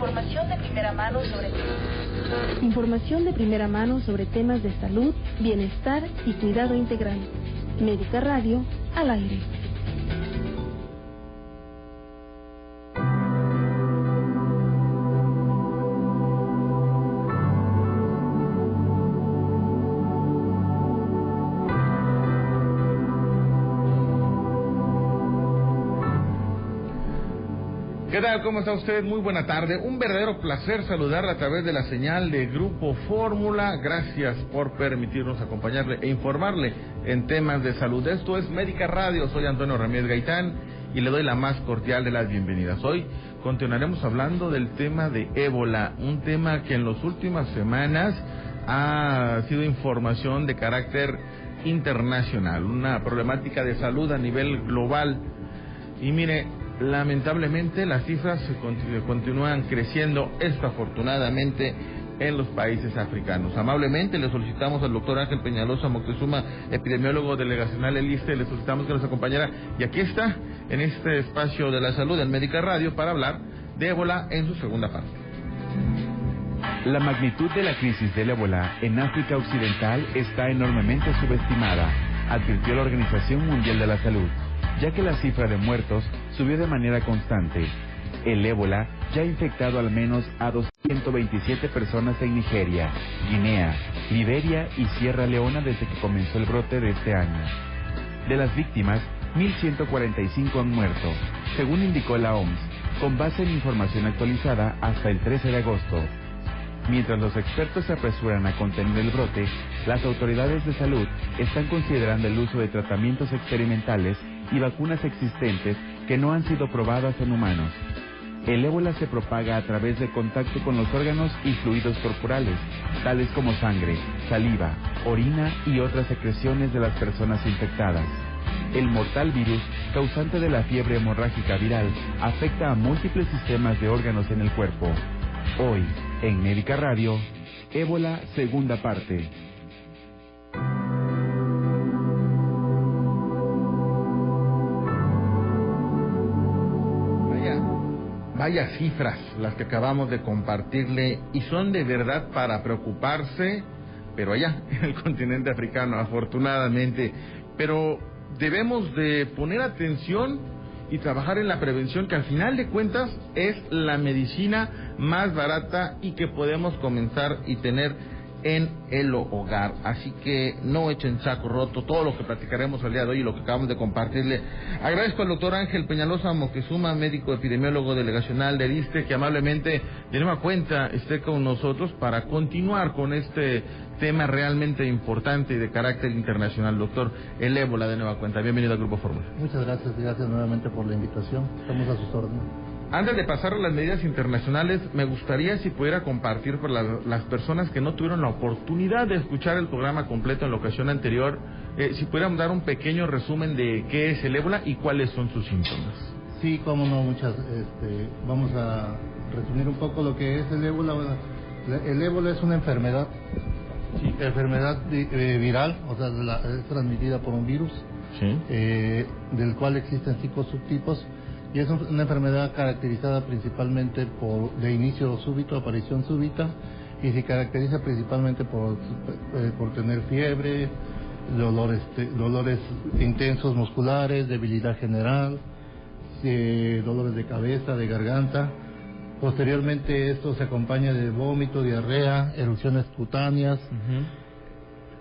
Información de primera mano sobre temas de salud, bienestar y cuidado integral. Médica Radio, al aire. ¿Qué tal? ¿Cómo está usted? Muy buena tarde. Un verdadero placer saludarla a través de la señal de Grupo Fórmula. Gracias por permitirnos acompañarle e informarle en temas de salud. Esto es Médica Radio. Soy Antonio Ramírez Gaitán y le doy la más cordial de las bienvenidas. Hoy continuaremos hablando del tema de ébola, un tema que en las últimas semanas ha sido información de carácter internacional, una problemática de salud a nivel global. Y mire, lamentablemente las cifras continúan creciendo, esto afortunadamente en los países africanos. Amablemente le solicitamos al doctor Ángel Peñalosa Moctezuma, epidemiólogo delegacional del ISSSTE, le solicitamos que nos acompañara, y aquí está, en este espacio de la salud en Médica Radio, para hablar de ébola en su segunda parte. La magnitud de la crisis del ébola en África Occidental está enormemente subestimada, advirtió la Organización Mundial de la Salud, ya que la cifra de muertos subió de manera constante. El ébola ya ha infectado al menos a 227 personas en Nigeria, Guinea, Liberia y Sierra Leona desde que comenzó el brote de este año. De las víctimas, 1.145 han muerto, según indicó la OMS, con base en información actualizada hasta el 13 de agosto. Mientras los expertos se apresuran a contener el brote, las autoridades de salud están considerando el uso de tratamientos experimentales y vacunas existentes que no han sido probadas en humanos. El ébola se propaga a través de contacto con los órganos y fluidos corporales, tales como sangre, saliva, orina y otras secreciones de las personas infectadas. El mortal virus, causante de la fiebre hemorrágica viral, afecta a múltiples sistemas de órganos en el cuerpo. Hoy, en Médica Radio, ébola segunda parte. Vaya cifras las que acabamos de compartirle, y son de verdad para preocuparse, pero allá en el continente africano, afortunadamente. Pero debemos de poner atención y trabajar en la prevención, que al final de cuentas es la medicina más barata y que podemos comenzar y tener en el hogar. Así que no echen saco roto todo lo que platicaremos el día de hoy y lo que acabamos de compartirle. Agradezco al doctor Ángel Peñalosa Moctezuma, médico epidemiólogo delegacional del ISSSTE, que amablemente de nueva cuenta esté con nosotros para continuar con este tema realmente importante y de carácter internacional. Doctor, el ébola de nueva cuenta. Bienvenido al Grupo Fórmula. Muchas gracias nuevamente por la invitación. Estamos a sus órdenes. Antes de pasar a las medidas internacionales, me gustaría si pudiera compartir por las personas que no tuvieron la oportunidad de escuchar el programa completo en la ocasión anterior, si pudieran dar un pequeño resumen de qué es el ébola y cuáles son sus síntomas. Sí, cómo no, vamos a resumir un poco lo que es el ébola. El ébola es una enfermedad, sí, viral, o sea, es transmitida por un virus, sí, del cual existen 5 subtipos. Y es una enfermedad caracterizada principalmente de inicio súbito, aparición súbita, y se caracteriza principalmente por tener fiebre, dolores intensos musculares, debilidad general, dolores de cabeza, de garganta. Posteriormente esto se acompaña de vómito, diarrea, erupciones cutáneas,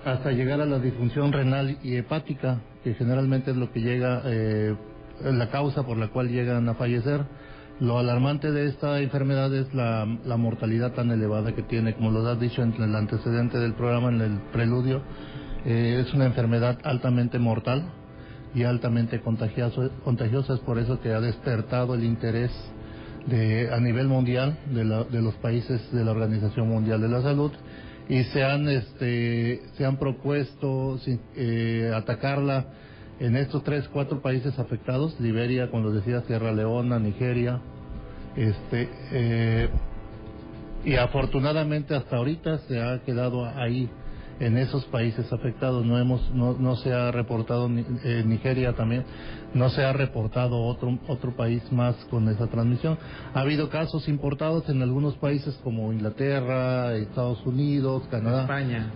hasta llegar a la disfunción renal y hepática, que generalmente es lo que llega la causa por la cual llegan a fallecer. Lo alarmante de esta enfermedad es la mortalidad tan elevada que tiene, como lo has dicho en el antecedente del programa, en el preludio. Es una enfermedad altamente mortal y altamente contagiosa. Es por eso que ha despertado el interés a nivel mundial de los países de la Organización Mundial de la Salud, y se han propuesto atacarla en estos 3-4 países afectados: Liberia, como lo decía, Sierra Leona, Nigeria, y afortunadamente hasta ahorita se ha quedado ahí en esos países afectados. No se ha reportado, Nigeria también, no se ha reportado otro país más con esa transmisión. Ha habido casos importados en algunos países como Inglaterra, Estados Unidos, Canadá,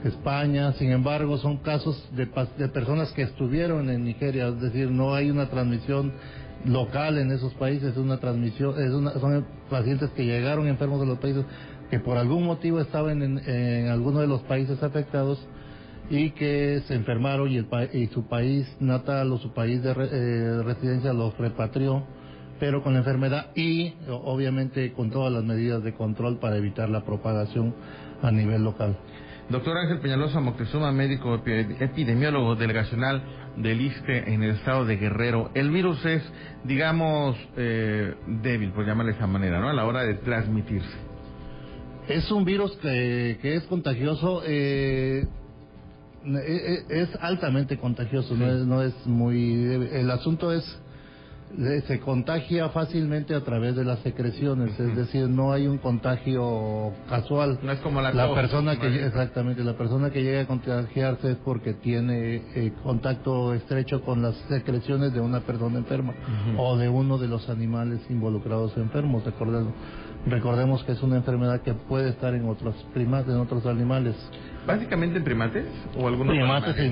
España. Sin embargo, son casos de personas que estuvieron en Nigeria, es decir, no hay una transmisión local en esos países, son pacientes que llegaron enfermos de los países que por algún motivo estaban en alguno de los países afectados y que se enfermaron y su país natal o su país de residencia los repatrió, pero con la enfermedad y obviamente con todas las medidas de control para evitar la propagación a nivel local. Doctor Ángel Peñalosa Moctezuma, médico epidemiólogo delegacional del ISSSTE en el estado de Guerrero. El virus es, digamos, débil, por llamarle de esa manera, ¿no?, a la hora de transmitirse. Es un virus que es contagioso, es altamente contagioso, sí. no es muy... El asunto es, se contagia fácilmente a través de las secreciones, es decir, no hay un contagio casual. No es como la persona que exactamente, la persona que llega a contagiarse es porque tiene contacto estrecho con las secreciones de una persona enferma o de uno de los animales involucrados enfermos. Recordemos que es una enfermedad que puede estar en otros primates, en otros animales. ¿Básicamente en primates? ¿O algunos primates y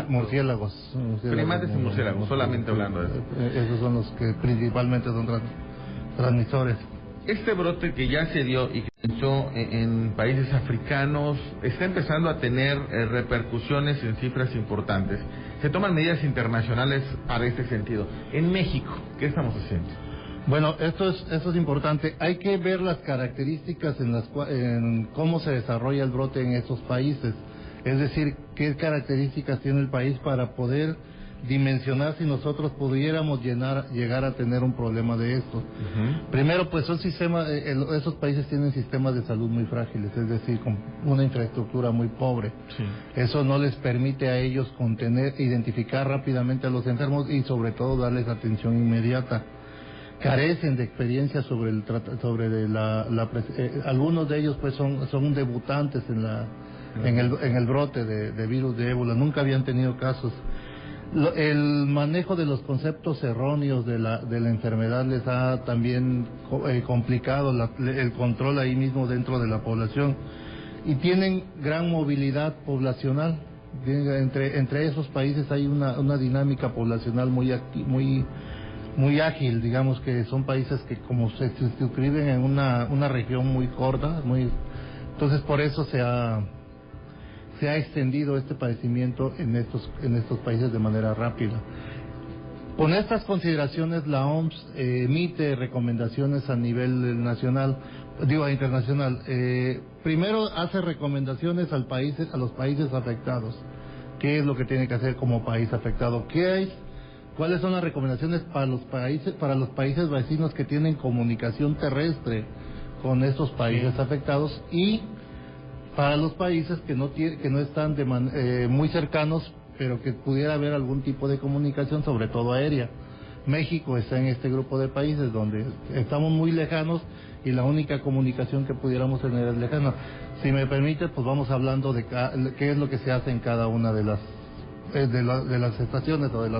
murciélagos? Primates y murciélagos, solamente hablando de eso. Esos son los que principalmente son transmisores. Este brote que ya se dio y que comenzó en países africanos está empezando a tener repercusiones en cifras importantes. Se toman medidas internacionales para este sentido. En México, ¿qué estamos haciendo? Bueno, esto es importante. Hay que ver las características en cómo se desarrolla el brote en estos países. Es decir, qué características tiene el país para poder dimensionar si nosotros pudiéramos llegar a tener un problema de esto. Primero, pues esos países tienen sistemas de salud muy frágiles, es decir, con una infraestructura muy pobre. Sí. Eso no les permite a ellos identificar rápidamente a los enfermos y sobre todo darles atención inmediata. Carecen de experiencia algunos de ellos pues son debutantes en el brote de virus de ébola, nunca habían tenido casos. El manejo de los conceptos erróneos de la enfermedad les ha también complicado el control ahí mismo dentro de la población, y tienen gran movilidad poblacional. Entre esos países hay una dinámica poblacional muy ágil, digamos que son países que como se suscriben en una región muy corta, entonces por eso se ha extendido este padecimiento en estos países de manera rápida. Con estas consideraciones, la OMS emite recomendaciones a nivel internacional. Primero hace recomendaciones a los países afectados. ¿Qué es lo que tiene que hacer como país afectado? ¿Cuáles son las recomendaciones para los países vecinos que tienen comunicación terrestre con estos países afectados, y para los países que no están muy cercanos, pero que pudiera haber algún tipo de comunicación, sobre todo aérea? México está en este grupo de países donde estamos muy lejanos y la única comunicación que pudiéramos tener es lejana. Si me permite, pues vamos hablando de qué es lo que se hace en cada una de las estaciones o de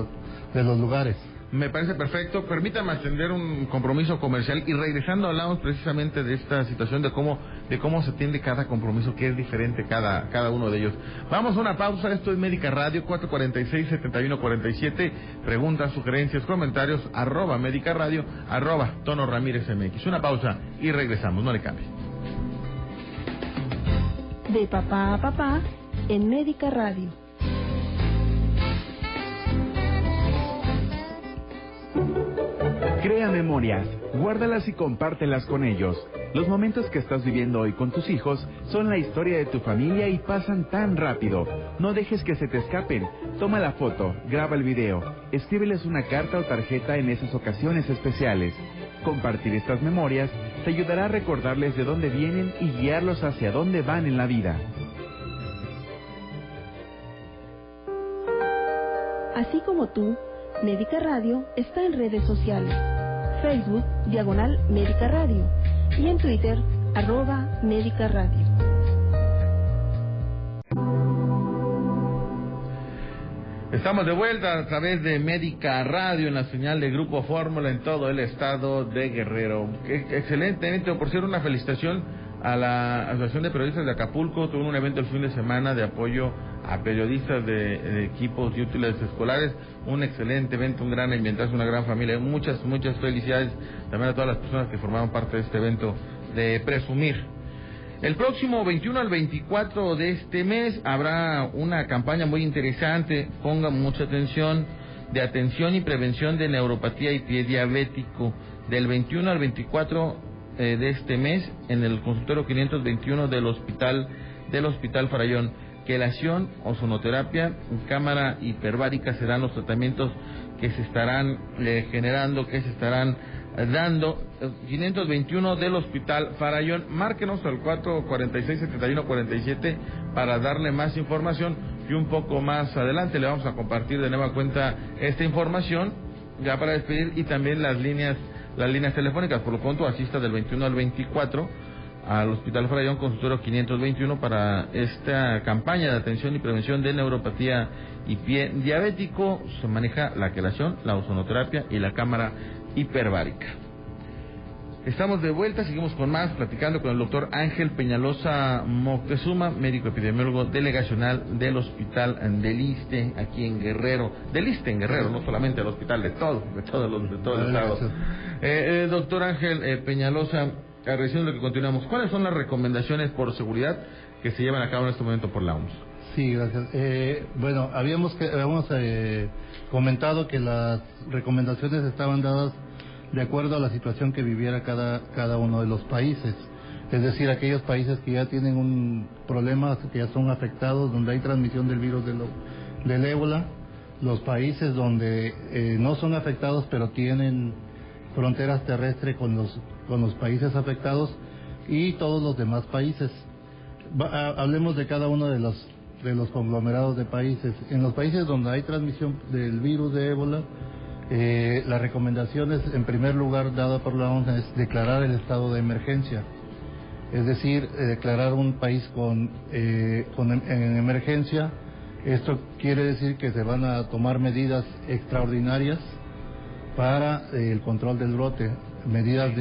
los lugares. Me parece perfecto. Permítame atender un compromiso comercial y regresando hablamos precisamente de esta situación de cómo se atiende cada compromiso, que es diferente cada uno de ellos. Vamos a una pausa. Esto es Médica Radio, 446-7147. Preguntas, sugerencias, comentarios, @Médica Radio, @Tono Ramírez MX. Una pausa y regresamos. No le cambie. De papá a papá en Médica Radio. Crea memorias, guárdalas y compártelas con ellos. Los momentos que estás viviendo hoy con tus hijos son la historia de tu familia y pasan tan rápido. No dejes que se te escapen. Toma la foto, graba el video, escríbeles una carta o tarjeta en esas ocasiones especiales. Compartir estas memorias te ayudará a recordarles de dónde vienen y guiarlos hacia dónde van en la vida. Así como tú, Médica Radio está en redes sociales. Facebook, /Médica Radio. Y en Twitter, @Médica Radio. Estamos de vuelta a través de Médica Radio en la señal de Grupo Fórmula en todo el estado de Guerrero. Excelentemente, por cierto, una felicitación a la Asociación de Periodistas de Acapulco. Tuvo un evento el fin de semana de apoyo a periodistas de equipos y útiles escolares. Un excelente evento, un gran ambientazo, una gran familia. Muchas felicidades también a todas las personas que formaron parte de este evento de Presumir. El próximo 21 al 24 de este mes habrá una campaña muy interesante, pongan mucha atención, de atención y prevención de neuropatía y pie diabético, del 21 al 24 de este mes en el consultorio 521 del Hospital Farallón. Quelación, ozonoterapia, cámara hiperbárica serán los tratamientos que se estarán generando, que se estarán dando. 521 del Hospital Farallón. Márquenos al 446-7147 para darle más información, y un poco más adelante le vamos a compartir de nueva cuenta esta información ya para despedir, y también las líneas telefónicas. Por lo pronto asista del 21 al 24 al Hospital Farallón, consultorio 521, para esta campaña de atención y prevención de neuropatía y pie diabético. Se maneja la quelación, la ozonoterapia y la cámara hiperbárica. Estamos de vuelta, seguimos con más, platicando con el doctor Ángel Peñalosa Moctezuma, médico epidemiólogo delegacional del Hospital del Iste, aquí en Guerrero. Del Iste en Guerrero, no solamente el hospital, de todo el estado. Doctor Ángel Peñalosa, agradeciendo que continuamos, ¿cuáles son las recomendaciones por seguridad que se llevan a cabo en este momento por la OMS? Sí, gracias. Bueno, habíamos comentado que las recomendaciones estaban dadas de acuerdo a la situación que viviera cada uno de los países. Es decir, aquellos países que ya tienen un problema, que ya son afectados, donde hay transmisión del virus del ébola, los países donde no son afectados pero tienen fronteras terrestres con los países afectados, y todos los demás países. Hablemos de cada uno de los conglomerados de países. En los países donde hay transmisión del virus de ébola, las recomendaciones, en primer lugar, dada por la OMS, es declarar el estado de emergencia. Es decir, declarar un país en emergencia. Esto quiere decir que se van a tomar medidas extraordinarias para el control del brote, medidas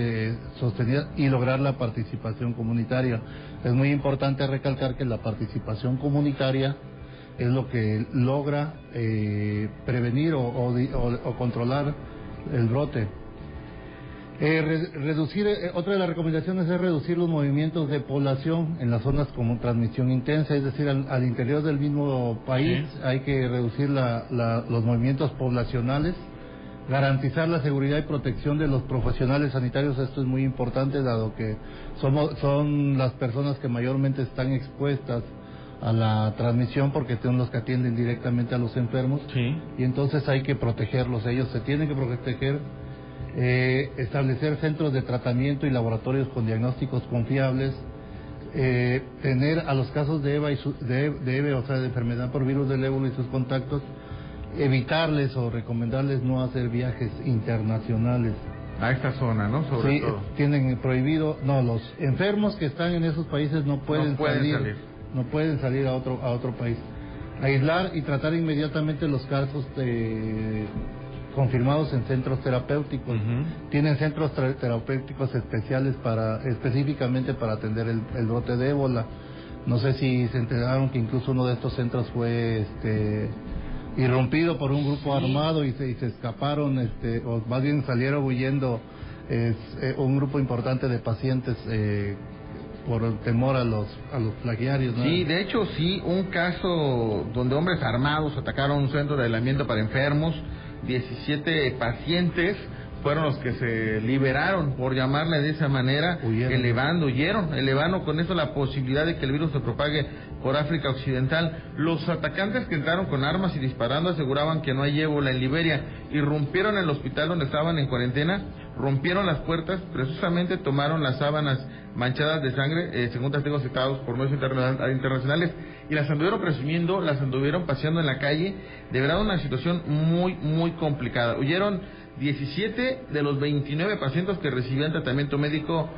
sostenidas, y lograr la participación comunitaria. Es muy importante recalcar que la participación comunitaria es lo que logra prevenir o controlar el brote. Otra de las recomendaciones es reducir los movimientos de población en las zonas con transmisión intensa, es decir, al interior del mismo país. Sí. Hay que reducir los movimientos poblacionales, garantizar la seguridad y protección de los profesionales sanitarios. Esto es muy importante, dado que son las personas que mayormente están expuestas a la transmisión, porque son los que atienden directamente a los enfermos. Sí. Y entonces hay que protegerlos, ellos se tienen que proteger. Establecer centros de tratamiento y laboratorios con diagnósticos confiables, tener a los casos de EVA, o sea, de enfermedad por virus del ébola y sus contactos, evitarles o recomendarles no hacer viajes internacionales a esta zona, ¿no? Sobre todo. Tienen prohibido, los enfermos que están en esos países no pueden salir a otro país. Aislar y tratar inmediatamente los casos confirmados en centros terapéuticos. Uh-huh. Tienen centros terapéuticos especiales específicamente para atender el brote de ébola. No sé si se enteraron que incluso uno de estos centros fue irrumpido por un grupo armado y se escaparon, o más bien salieron huyendo un grupo importante de pacientes por el temor a los plagiarios, ¿no? Sí, de hecho sí, un caso donde hombres armados atacaron un centro de aislamiento para enfermos. 17 pacientes fueron los que se liberaron, por llamarle de esa manera, elevando con eso la posibilidad de que el virus se propague por África Occidental. Los atacantes que entraron con armas y disparando aseguraban que no hay ébola en Liberia. Irrumpieron el hospital donde estaban en cuarentena, rompieron las puertas, precisamente tomaron las sábanas manchadas de sangre, según testigos citados por medios internacionales, y las anduvieron presumiendo, las anduvieron paseando en la calle. De verdad, una situación muy, muy complicada. Huyeron 17 de los 29 pacientes que recibían tratamiento médico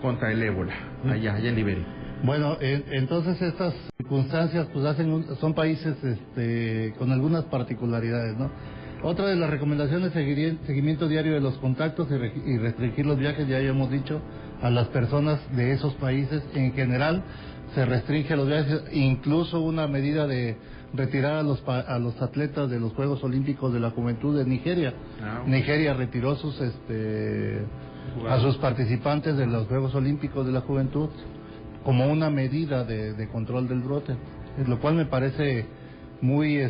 contra el ébola, allá en Liberia. Bueno, entonces estas circunstancias pues son países con algunas particularidades, ¿no? Otra de las recomendaciones es seguimiento diario de los contactos y restringir los viajes, ya hemos dicho, a las personas de esos países. En general se restringe los viajes, incluso una medida de retirar a los atletas de los Juegos Olímpicos de la Juventud de Nigeria. Nigeria retiró a sus participantes de los Juegos Olímpicos de la Juventud como una medida de control del brote, lo cual me parece muy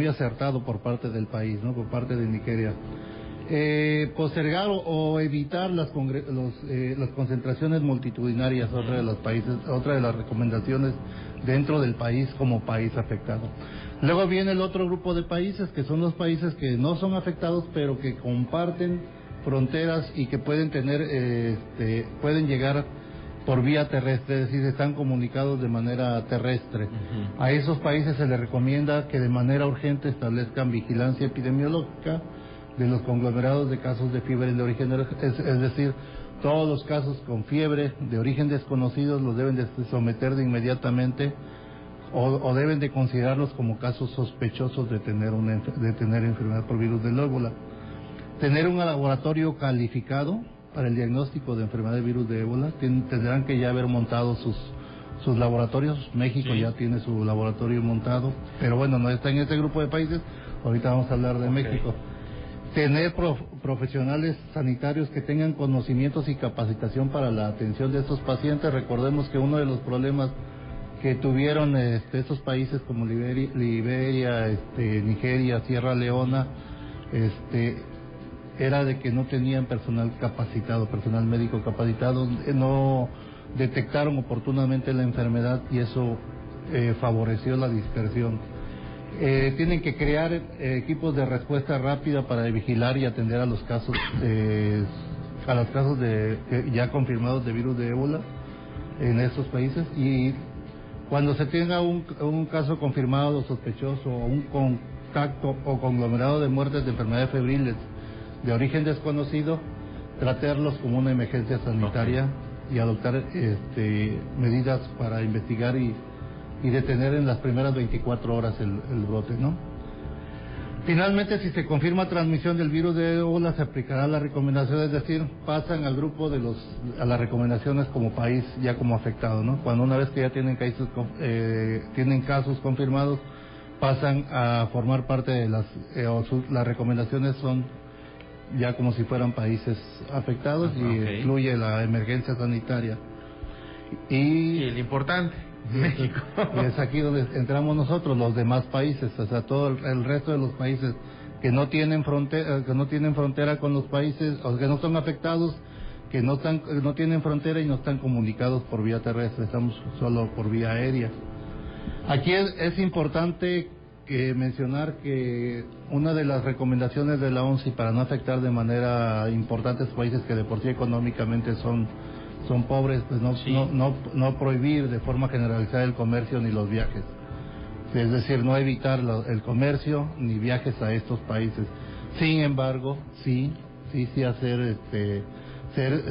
acertado por parte del país, ¿no? Por parte de Nigeria. Postergar o evitar las concentraciones multitudinarias, otra de las recomendaciones dentro del país como país afectado. Luego viene el otro grupo de países, que son los países que no son afectados, pero que comparten fronteras y que pueden llegar por vía terrestre, es decir, están comunicados de manera terrestre. A esos países se les recomienda que de manera urgente establezcan vigilancia epidemiológica de los conglomerados de casos de fiebre de origen, es decir, todos los casos con fiebre de origen desconocido los deben de someter de inmediatamente o deben de considerarlos como casos sospechosos de tener enfermedad por virus del ébola. Tener un laboratorio calificado para el diagnóstico de enfermedad de virus de ébola, tendrán que ya haber montado sus laboratorios. México ya tiene su laboratorio montado, pero bueno, no está en este grupo de países. Ahorita vamos a hablar de México. Tener profesionales sanitarios que tengan conocimientos y capacitación para la atención de estos pacientes. Recordemos que uno de los problemas que tuvieron estos países como Liberia, Nigeria, Sierra Leona, era de que no tenían personal médico capacitado, no detectaron oportunamente la enfermedad y eso favoreció la dispersión. Tienen que crear equipos de respuesta rápida para vigilar y atender a los casos ya confirmados de virus de ébola en esos países, y cuando se tenga un caso confirmado o sospechoso o un contacto o conglomerado de muertes de enfermedades febriles de origen desconocido, tratarlos como una emergencia sanitaria y adoptar medidas para investigar y detener en las primeras 24 horas el brote, ¿no? Finalmente, si se confirma transmisión del virus de ébola, se aplicará la recomendación, es decir, pasan al grupo a las recomendaciones como país ya como afectado, ¿no? Cuando una vez que ya tienen casos confirmados, pasan a formar parte de las recomendaciones son ya como si fueran países afectados y incluye la emergencia sanitaria. Y el importante, México. Y es aquí donde entramos nosotros, los demás países, o sea, todo el resto de los países que no tienen frontera con los países, o que no son afectados, que no tienen frontera y no están comunicados por vía terrestre, estamos solo por vía aérea. Aquí es importante mencionar que una de las recomendaciones de la OMS para no afectar de manera importante a países que de por sí económicamente son pobres, pues no prohibir de forma generalizada el comercio ni los viajes. Es decir, no evitar el comercio ni viajes a estos países. Sin embargo, sí hacer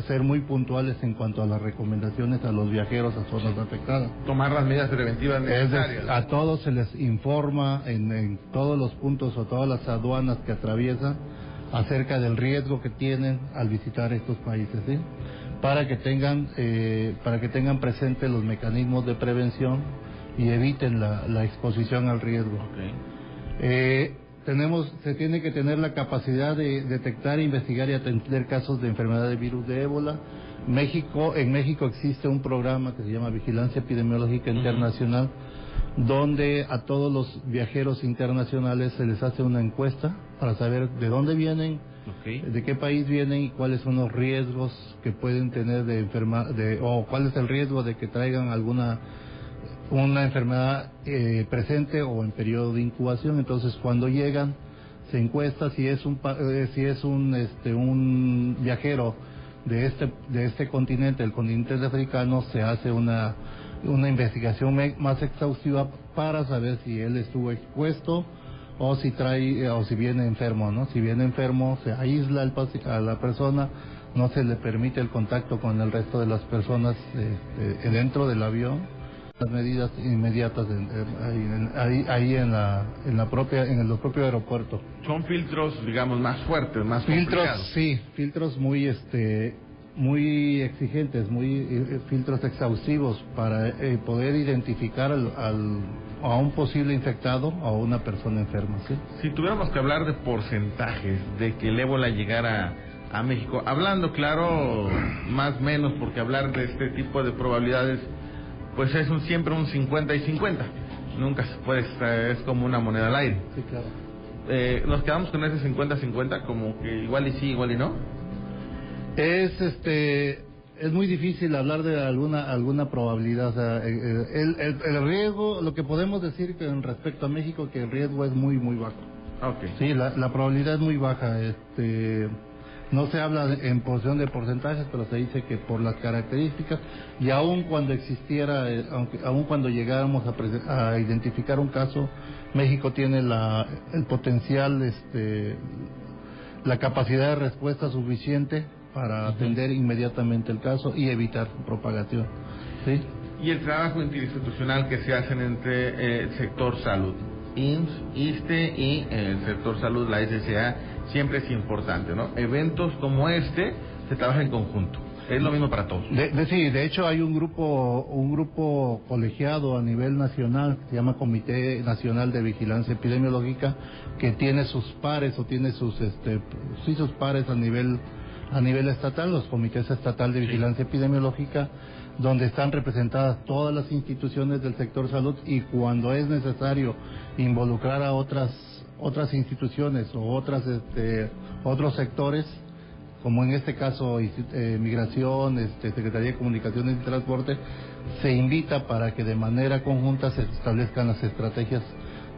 ser muy puntuales en cuanto a las recomendaciones a los viajeros a zonas afectadas. Tomar las medidas preventivas necesarias. A todos se les informa en todos los puntos o todas las aduanas que atraviesan acerca del riesgo que tienen al visitar estos países, ¿sí? Para que tengan presente los mecanismos de prevención y eviten la exposición al riesgo. Se tiene que tener la capacidad de detectar, investigar y atender casos de enfermedad de virus de ébola. En México existe un programa que se llama Vigilancia Epidemiológica Internacional, donde a todos los viajeros internacionales se les hace una encuesta para saber de dónde vienen, de qué país vienen y cuáles son los riesgos que pueden tener o cuál es el riesgo de que traigan una enfermedad presente o en periodo de incubación. Entonces, cuando llegan, se encuesta si es un viajero de este continente, el continente africano, se hace una investigación más exhaustiva para saber si él estuvo expuesto o si viene enfermo, ¿no? Si viene enfermo, se aísla a la persona, no se le permite el contacto con el resto de las personas dentro del avión. las medidas inmediatas ahí en el propio aeropuerto. Son filtros, digamos, más fuertes, más complicados. Sí, filtros muy exigentes, filtros exhaustivos para poder identificar a un posible infectado o a una persona enferma, ¿sí? Si tuviéramos que hablar de porcentajes de que el ébola llegara a México, hablando claro, más o menos, porque hablar de este tipo de probabilidades, pues es siempre un 50 y 50. Nunca se puede, es como una moneda al aire. Sí, claro. Nos quedamos con ese 50-50, como que igual y sí, igual y no. Es muy difícil hablar de alguna probabilidad. O sea, el riesgo, lo que podemos decir que en respecto a México, que el riesgo es muy bajo. Okay. Sí, la probabilidad es muy baja. No se habla en porción de porcentajes, pero se dice que por las características, y aun cuando existiera, aun cuando llegáramos a identificar un caso, México tiene el potencial, la capacidad de respuesta suficiente para atender inmediatamente el caso y evitar su propagación, ¿sí? Y el trabajo interinstitucional que se hacen entre el sector salud, IMSS, ISSSTE y el sector salud, la SSA, siempre es importante, ¿no? Eventos como este se trabaja en conjunto. Es lo mismo para todos. Sí, de hecho hay un grupo colegiado a nivel nacional que se llama Comité Nacional de Vigilancia Epidemiológica, que tiene sus pares o tiene sus pares a nivel estatal, los comités estatal de vigilancia epidemiológica, donde están representadas todas las instituciones del sector salud, y cuando es necesario involucrar a otras instituciones o otros sectores, como en este caso Migración, Secretaría de Comunicaciones y Transporte, se invita para que de manera conjunta se establezcan las estrategias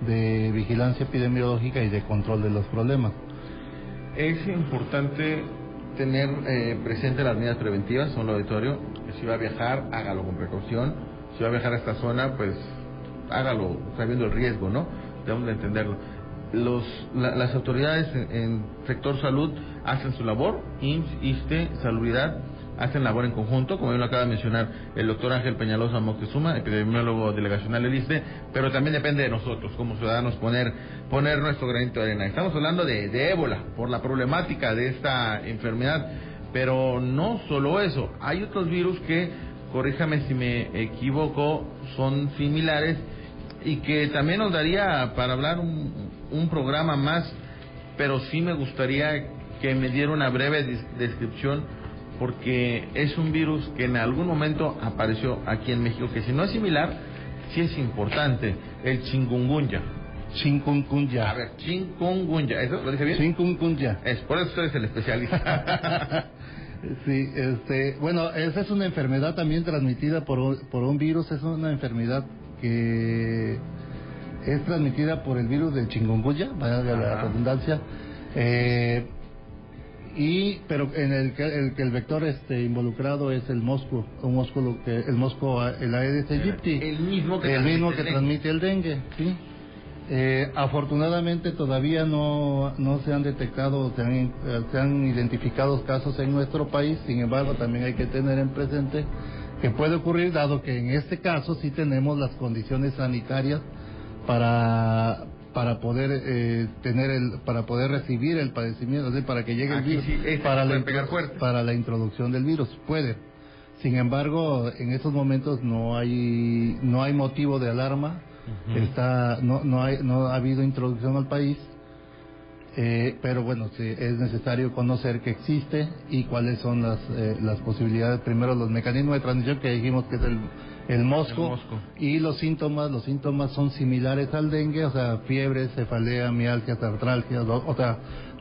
de vigilancia epidemiológica y de control de los problemas. Es importante tener presente las medidas preventivas, son lo auditorio, que si va a viajar, hágalo con precaución, si va a viajar a esta zona, pues hágalo sabiendo el riesgo, ¿no? Debemos de entenderlo. Las autoridades en sector salud hacen su labor, IMSS, ISSSTE, Salubridad, hacen labor en conjunto, como bien lo acaba de mencionar el doctor Ángel Peñalosa Moctezuma, epidemiólogo delegacional del ISSSTE, pero también depende de nosotros, como ciudadanos, poner nuestro granito de arena. Estamos hablando de ébola, por la problemática de esta enfermedad, pero no solo eso, hay otros virus que, corríjame si me equivoco, son similares y que también nos daría para hablar un programa más, pero sí me gustaría que me diera una breve descripción, porque es un virus que en algún momento apareció aquí en México, que si no es similar, sí es importante, el chikungunya. Chikungunya. A ver, chikungunya, ¿eso lo dije bien? Chikungunya. Es por eso usted es el especialista. Sí, bueno, esa es una enfermedad también transmitida por un virus, es una enfermedad que es transmitida por el virus del chikungunya, valga la redundancia, pero en el vector involucrado es el mosco, el Aedes aegypti, el mismo que transmite el dengue, ¿sí? Afortunadamente todavía no se han detectado, se han identificado casos en nuestro país. Sin embargo, también hay que tener en presente que puede ocurrir, dado que en este caso sí tenemos las condiciones sanitarias para poder para poder recibir el padecimiento, para que llegue el virus, sí, para la introducción del virus puede. Sin embargo, en estos momentos no hay motivo de alarma. No ha habido introducción al país, pero bueno, sí, es necesario conocer que existe y cuáles son las posibilidades. Primero, los mecanismos de transmisión, que dijimos que es el mosco, y los síntomas son similares al dengue, o sea, fiebre, cefalea, mialgias, artralgias,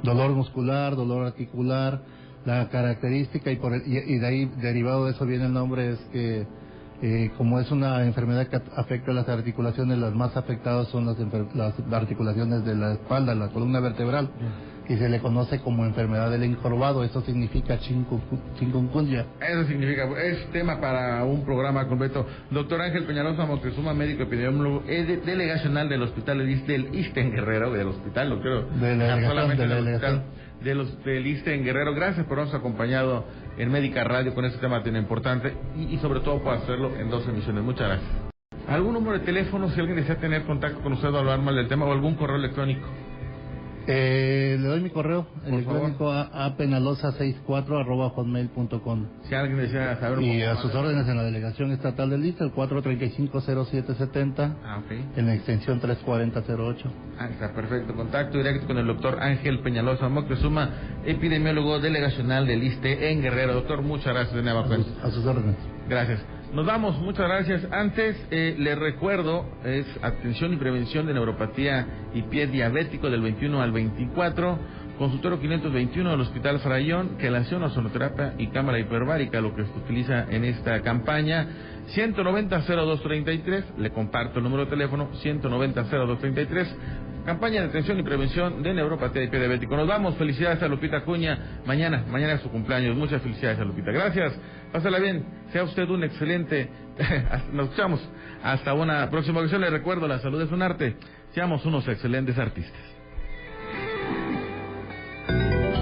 dolor muscular, dolor articular. La característica y de ahí, derivado de eso viene el nombre, es que como es una enfermedad que afecta a las articulaciones, las más afectadas son las articulaciones de la espalda, la columna vertebral, y se le conoce como enfermedad del encorvado. Eso significa chikungunya. Eso significa, es tema para un programa completo. Doctor Ángel Peñalosa Moctezuma, médico epidemiólogo, delegacional del hospital del ISSSTE en Guerrero, del hospital, lo creo. Del ISSSTE en Guerrero. Gracias por habernos acompañado en Médica Radio con este tema tan importante y sobre todo por hacerlo en 2 emisiones. Muchas gracias. ¿Algún número de teléfono si alguien desea tener contacto con usted o hablar mal del tema, o algún correo electrónico? Le doy mi correo electrónico a penalosa64@hotmail.com. Si alguien desea saber un y poco a más sus órdenes en la Delegación Estatal de Lista, el 435-0770, en la extensión 34008. Está perfecto. Contacto directo con el doctor Ángel Peñalosa Moctezuma, epidemiólogo delegacional del ISSSTE en Guerrero. Doctor, muchas gracias de nueva cuenta. A sus órdenes. Gracias. Nos vamos, muchas gracias. Antes, les recuerdo, es atención y prevención de neuropatía y pie diabético del 21 al 24, consultorio 521 del Hospital Farallón, quelación, ozonoterapia y cámara hiperbárica, lo que se utiliza en esta campaña. 190-0233, le comparto el número de teléfono, 190-0233, campaña de atención y prevención de neuropatía y pie diabético. Nos vamos, felicidades a Lupita Acuña, mañana es su cumpleaños, muchas felicidades a Lupita, gracias, pásala bien, sea usted un excelente, nos escuchamos, hasta una próxima ocasión. Le recuerdo, la salud es un arte, seamos unos excelentes artistas.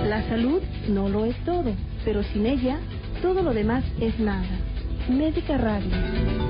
La salud no lo es todo, pero sin ella, todo lo demás es nada. Médica Radio.